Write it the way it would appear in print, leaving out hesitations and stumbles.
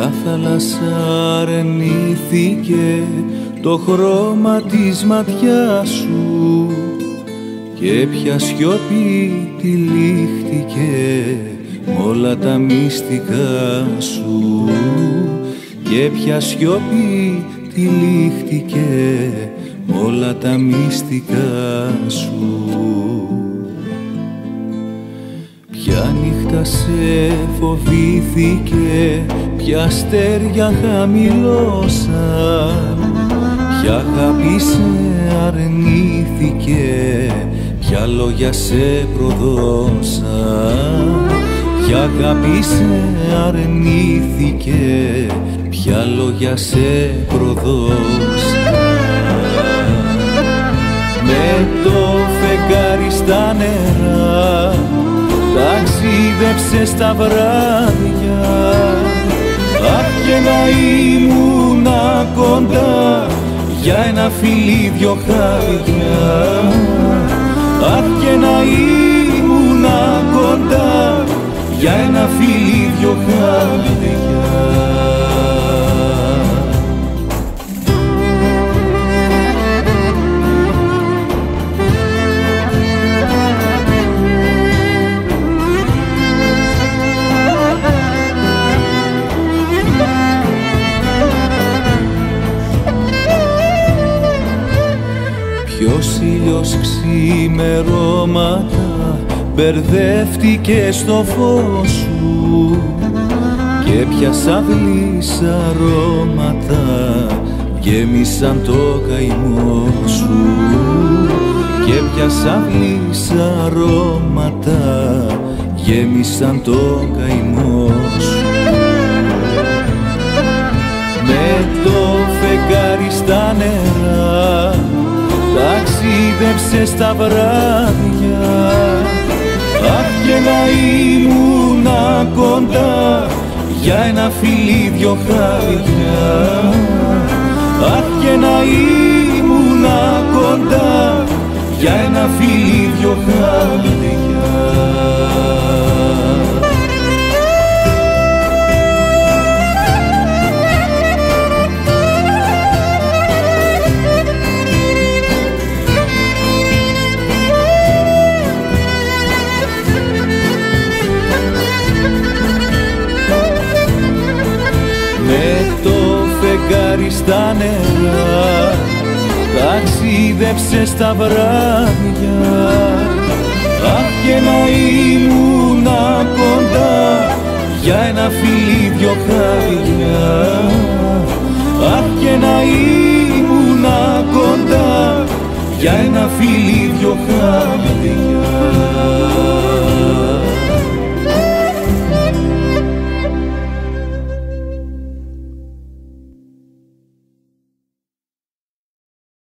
Ποια θάλασσα αρνήθηκε το χρώμα της ματιάς σου και ποια σιωπή τυλίχτηκε μ' όλα τα μυστικά σου και ποια σιωπή τυλίχτηκε μ' όλα τα μυστικά σου. Ποια νύχτα σε φοβήθηκε, ποια αστέρια χαμηλώσαν, ποια αγάπη σε αρνήθηκε, ποια λόγια σε προδώσαν, ποια αγάπη σε αρνήθηκε, ποια λόγια σε προδώσαν. Με το φεγγάρι στα νερά ταξίδεψε στα βράδια, αχ και να ήμουνα κοντά για ένα φιλί δυο χάδια, αχ και να ήμουνα κοντά για ένα φιλί δυο χάδια. Ποιος ήλιος ξημερώματα μπερδεύτηκε στο φως σου και ποια αυλής αρώματα γέμισαν το καημό σου και ποια αυλής αρώματα γέμισαν το καημό σου. Με το φεγγάρι στα νερά ταξίδεψε στα βράδια, αχ και να ήμουνα κοντά για ένα φιλί δυο χάδια, αχ και να ήμουνα κοντά για ένα φιλί δυο χάδια. Με το φεγγάρι στα νερά ταξίδεψε στα βράδια, αχ και να ήμουνα κοντά για ένα φιλί δυο χάδια, αχ και να ήμουνα κοντά για ένα φιλί δυο χάδια.